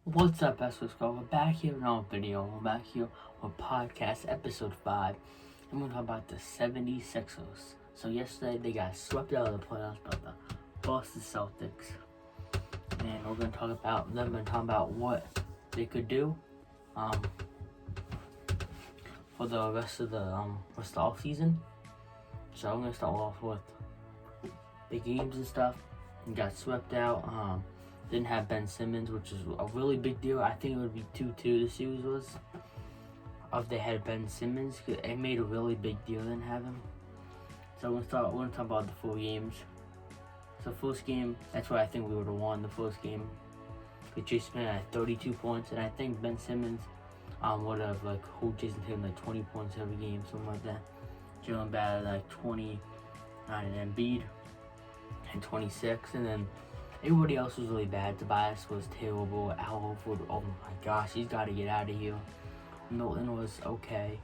What's up, Esco? We're back here in our video. We're back here with podcast episode 5. I'm going to talk about the 76ers. So yesterday they got swept out of the playoffs by the Boston Celtics. And we're going to talk about them and talk about what they could do for the rest of the off season. So I'm going to start off with the games and stuff. We got swept out. Didn't have Ben Simmons, which is a really big deal. I think it would be 2-2 the series was if they had Ben Simmons. It made a really big deal didn't have him. So we're gonna talk about the 4 games. So first game, that's why I think we would have won the first game. Because Jason Tatum had 32 points, and I think Ben Simmons would have hold Jason Tatum 20 points every game, something like that. Jalen batted 29, and Embiid and 26, and then everybody else was really bad. Tobias was terrible. Al Horford, oh my gosh, he's got to get out of here. Milton was okay.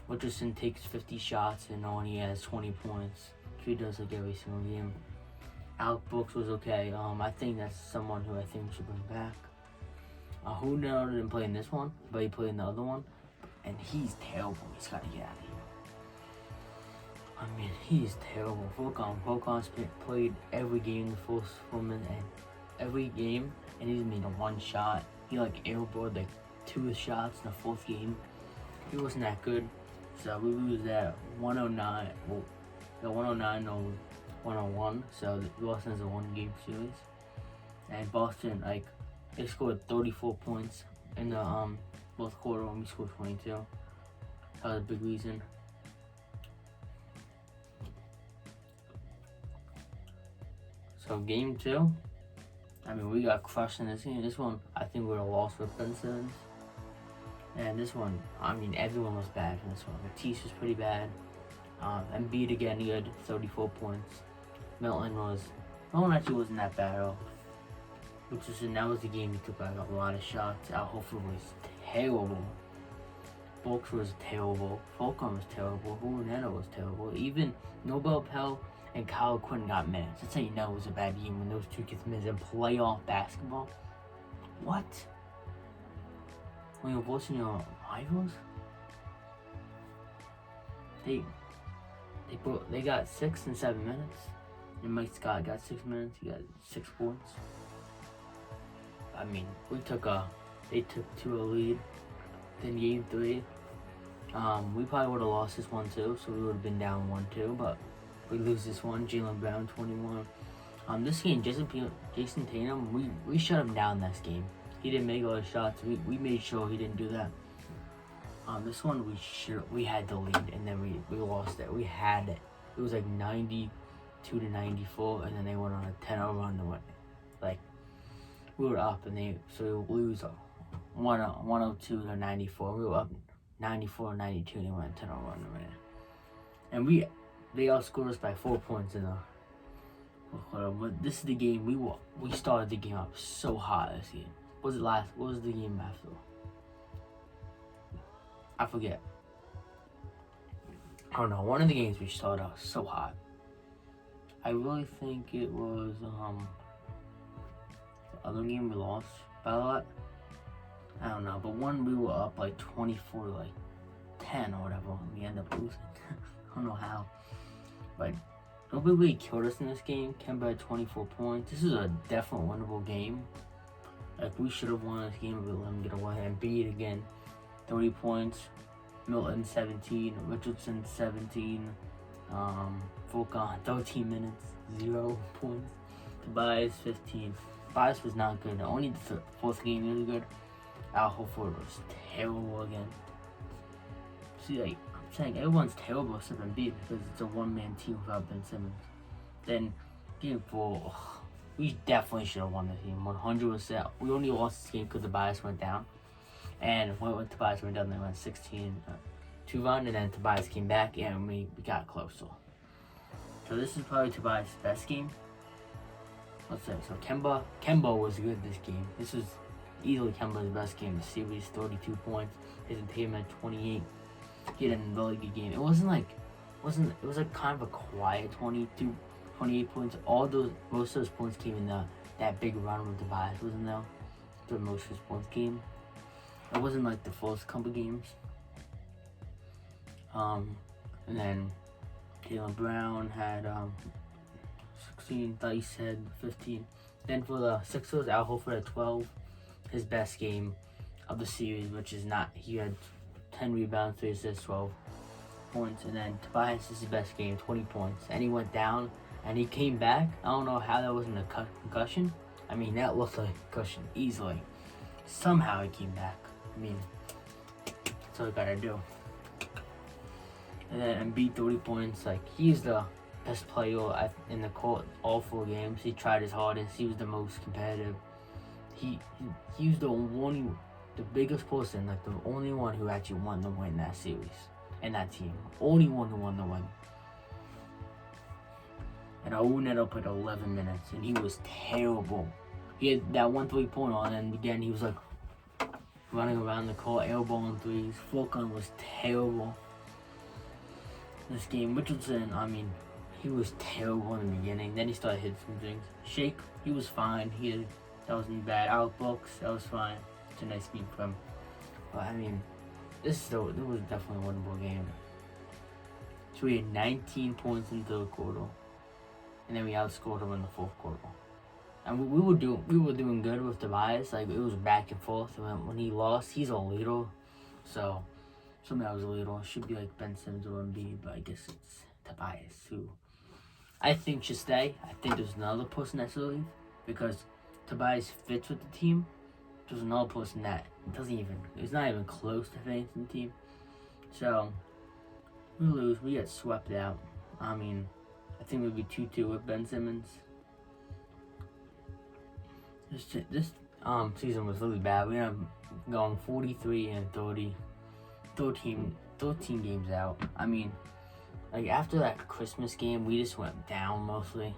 Richardson takes 50 shots and only has 20 points. He does every single game. Alec Brooks was okay. I think that's someone who I think we should bring back. Who didn't play in this one, but he played in the other one, and he's terrible. He's got to get out of here. I mean, he's terrible. Volkan's played every game the first 4 minutes, and every game, and he's made one shot. He airballed 2 shots in the fourth game. He wasn't that good. So we lose that 109. Well, the 109 or 101. So Boston's a 1-game series. And Boston, they scored 34 points in the fourth quarter, and we scored 22. That was a big reason. So game 2, I mean, we got crushed in this game. This one, I think we would have lost with Ben Simmons. And this one, I mean, everyone was bad in this one. Matisse was pretty bad. Embiid again, he had 34 points. Milton actually wasn't that bad at all. That was the game he took a lot of shots. Al Horford was terrible. Brooks was terrible. Volkan was terrible. Hernando was terrible. Even Nobel Pell and Kyle Quinn got minutes. That's how you know it was a bad game when those two get minutes in playoff basketball. What? When you're voicing your rivals? They got 6 and 7 minutes. And Mike Scott got 6 minutes. He got 6 points. I mean, they took to a lead. Then game 3. We probably would have lost this one too, so we would have been down 1-2, but we lose this one. Jaylen Brown 21. This game, Jason Tatum, we shut him down this game. He didn't make all the shots. We made sure he didn't do that. This one we had the lead, and then we lost it. We had it. It was 92-94, and then they went on a 10-0 run to win. We were up, and we lose 102-94. We were up 94-92, and they went on a 10-0 run to win it. And they outscored us by 4 points in the fourth quarter. But this is the game we started the game up so hot this game. What was the game after? I forget. I don't know. One of the games we started out so hot. I really think it was the other game we lost by a lot. I don't know, but one we were up 24 10 or whatever, and we ended up losing. I don't know how. But nobody really killed us in this game. Kemba had 24 points. This is a definite winnable game. We should have won this game if we let him get away. And Embiid again, 30 points. Milton 17. Richardson 17. Volkan 13 minutes, 0 points. Tobias 15. Tobias was not good. Only the fourth game was good. Al Horford was terrible again. See, I'm saying everyone's terrible except Embiid because it's a one-man team without Ben Simmons. Then game 4, we definitely should have won this game. 100%. We only lost this game because Tobias went down. And when Tobias went down, they went 16-2 run, and then Tobias came back, and we got closer. So this is probably Tobias' best game. Let's say so. Kemba was good this game. This was easily Kemba's best game. The series, 32 points. Jason Tatum at 28. He had a really good game. It was kind of a quiet 28 points. Most of those points came in that big run with Tobias, wasn't there? the most points game. It wasn't like the first couple games. And then Jaylen Brown had 16, Dice had 15. Then for the Sixers, Al Horford had 12, his best game of the series, which is not, he had 10 rebounds, 3 assists, 12 points. And then Tobias is his best game, 20 points. And he went down and he came back. I don't know how that wasn't a concussion. I mean, that looked like a concussion easily. Somehow he came back. I mean, that's all you gotta do. And then Embiid 30 points. Like, he's the best player in the court all 4 games. He tried his hardest. He was the most competitive. He was the biggest person, like the only one who actually won the win that series and that team. Only one who won the win. And Raul Neto played 11 minutes, and he was terrible. He had that 1 3-pointer, and then again he was like running around the court, elbowing threes. Fulton was terrible. This game, Richardson, I mean, he was terrible in the beginning. Then he started hitting some things. Shake, he was fine. That wasn't bad. Out books, that was fine. It's a nice game for him. But I mean, this was definitely a winnable game. So we had 19 points in the third quarter, and then we outscored him in the fourth quarter. And we were doing good with Tobias. Like, it was back and forth. And when he lost, he's a leader. So somebody that was a leader should be like Ben Simmons or Embiid, but I guess it's Tobias, who I think should stay. I think there's another person that should leave because Tobias fits with the team. There's another person that is not even close to finishing the team. So we lose. We get swept out. I mean, I think we'd be 2-2 with Ben Simmons. This season was really bad. We ended up going 43-30, 13 games out. I mean, like, after that Christmas game, we just went down mostly.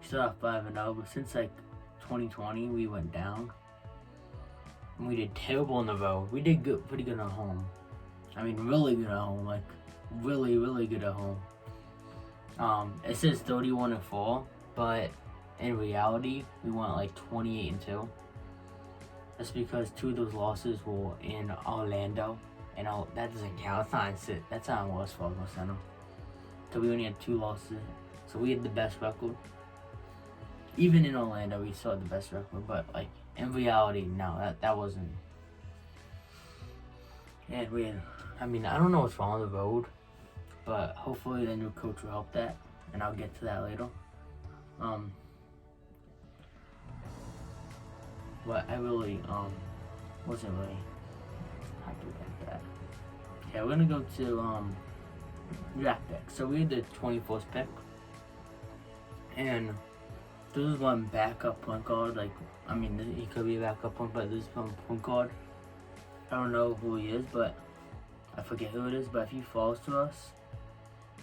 We started off 5-0, but since like 2020, we went down. And we did terrible on the road. We did pretty good at home. I mean, really good at home. Like, really, really good at home. It says 31-4, but in reality, we went like 28-2. That's because 2 of those losses were in Orlando, and that doesn't count. That's not in Wells Fargo Center. So we only had 2 losses. So we had the best record. Even in Orlando, we saw the best record, but like in reality, no, that wasn't. And I don't know what's wrong with the road, but hopefully the new coach will help that, and I'll get to that later. But I really wasn't really happy about that. Yeah, we're gonna go to draft pick. So we had the 21st pick, and this is one backup point guard. Like, I mean, he could be a backup point, but this is one point guard. I don't know who he is, but I forget who it is. But if he falls to us,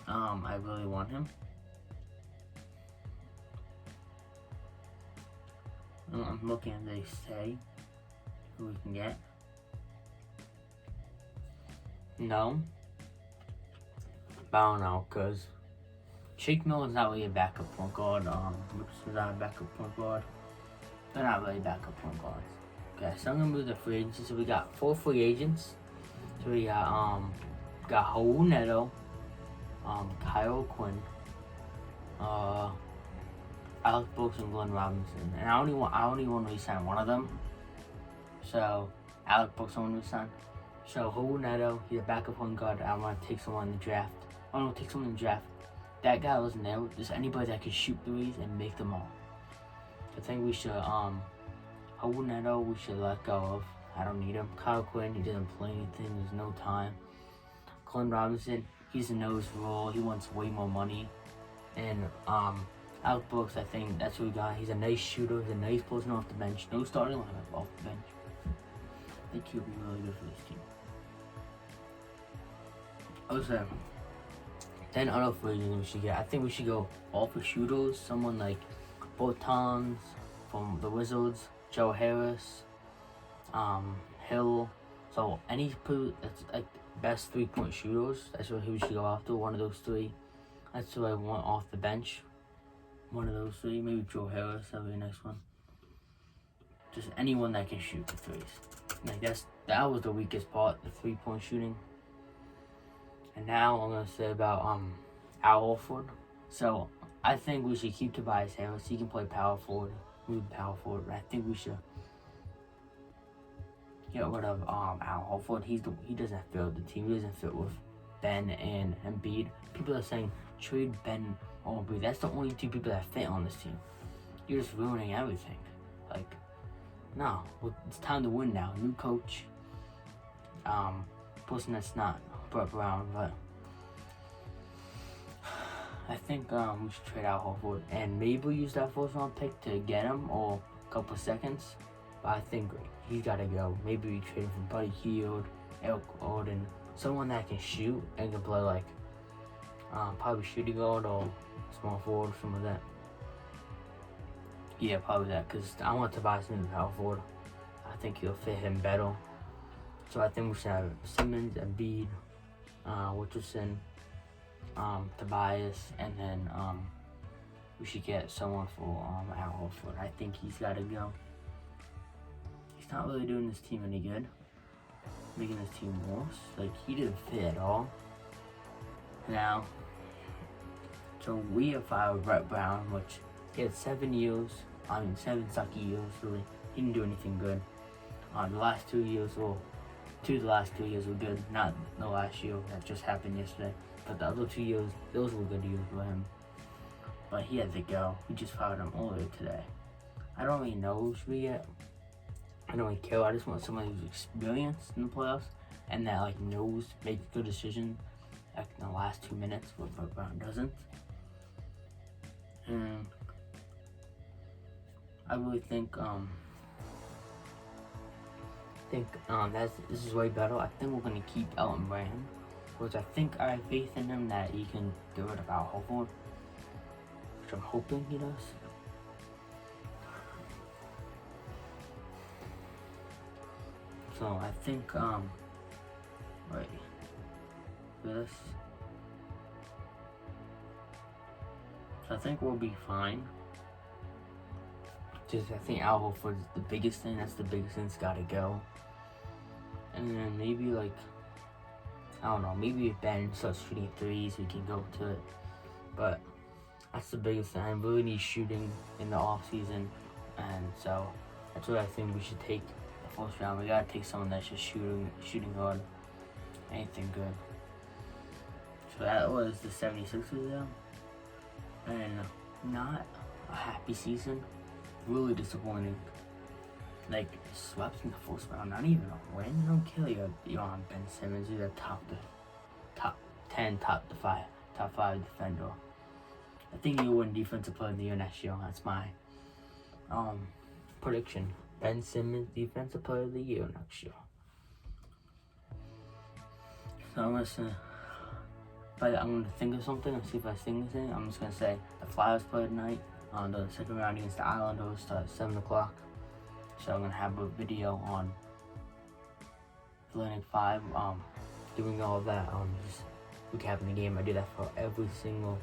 I really want him. I'm looking and they say who we can get. No. But I don't know, because Shake Milton's not really a backup point guard. Richardson's not a backup point guard. They're not really backup point guards. Okay, so I'm going to move the free agency. So we got 4 free agents. So we got Raul Neto, Kyle Quinn, Alex Brooks, and Glenn Robinson. And I only want to re-sign one of them. So Alex Brooks I want to re-sign. So Raul Neto, he's a backup point guard. I want to take someone in the draft. I want to take someone in the draft. That guy wasn't there. Just anybody that could shoot threes and make them all. I think we should Raul Neto we should let go of. I don't need him. Kyle Quinn, he doesn't play anything. There's no time. Glenn Robinson, he's a nose roll. He wants way more money. And Alex Brooks, I think that's what we got. He's a nice shooter. He's a nice person off the bench. No starting lineup, off the bench. I think he'll be really good for this team. Also, 10 other free agents we should get. I think we should go all for shooters. Someone like Bertans from the Wizards, Joe Harris, Hill. So any that's like best 3-point shooters. That's what we should go after. One of those 3. That's what I want off the bench. One of those 3. Maybe Joe Harris. That'd be a nice one. just anyone that can shoot the threes. Like that was the weakest part, the 3-point shooting. And now I'm gonna say about Al Horford. So I think we should keep Tobias Harris. He can play power forward, move power forward. I think we should get rid of Al Horford. He doesn't fit with the team. He doesn't fit with Ben and Embiid. People are saying trade Ben or Embiid. That's the only two people that fit on this team. You're just ruining everything. Like, no, it's time to win now. New coach. Person that's not Brett Brown, but I think we should trade Al Horford and maybe use that first round pick to get him or a couple seconds. But I think he's got to go. Maybe we trade him for Buddy Hield, Eric Gordon, someone that can shoot and can play like probably shooting guard or small forward, some of that. Yeah, probably that, because I want Tobias in the power forward. I think he'll fit him better. So I think we should have Simmons, Embiid, Richardson, Tobias, and then we should get someone for Al Horford. I think he's got to go. He's not really doing this team any good, making this team worse. Like, he didn't fit at all. Now, so we have fired Brett Brown, which he had 7 sucky years, really. He didn't do anything good. The last 2 years, well, 2 of the last 2 years were good. Not the last year that just happened yesterday, but the other 2 years, those were good years for him. But he had to go. We just fired him earlier today. I don't really know who should we get. I don't really care. I just want someone who's experienced in the playoffs and that like knows, makes good decisions like in the last 2 minutes, what Brett Brown doesn't. And I really think this is way better. I think we're gonna keep Elton Brand, which I think I have faith in him that he can get rid of Al Horford, which I'm hoping he does. So I think wait, this. So I think we'll be fine. Just I think Al Horford is the biggest thing. That's the biggest thing that's gotta go. And then maybe like, I don't know, maybe if Ben starts shooting threes, we can go to it. But that's the biggest thing. I really need shooting in the off season, and so that's what I think we should take the first round. We gotta take someone that's just shooting hard, anything good. So that was the 76ers there, and not a happy season. Really disappointing. Like, swept in the first round, not even a win. I don't care. You're on Ben Simmons. You're the top 10, top 5 defender. I think you'll win defensive player of the year next year. That's my prediction. Ben Simmons, defensive player of the year next year. So I'm gonna think of something and see if I sing anything. I'm just gonna say the Flyers play tonight on the second round against the Islanders at 7 o'clock. So I'm gonna have a video on Atlantic 5, doing all of that, just recapping the game. I do that for every single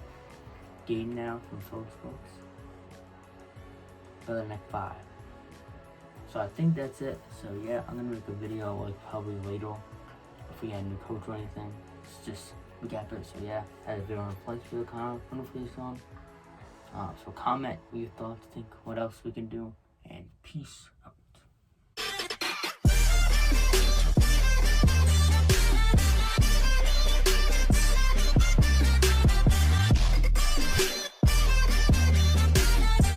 game now from Fox Sports. Atlantic 5. So I think that's it. So yeah, I'm gonna make a video like probably later if we get a new coach or anything. It's just recap it. So yeah, I had a video on place for the comment on. So comment what your thoughts, think what else we can do, and peace.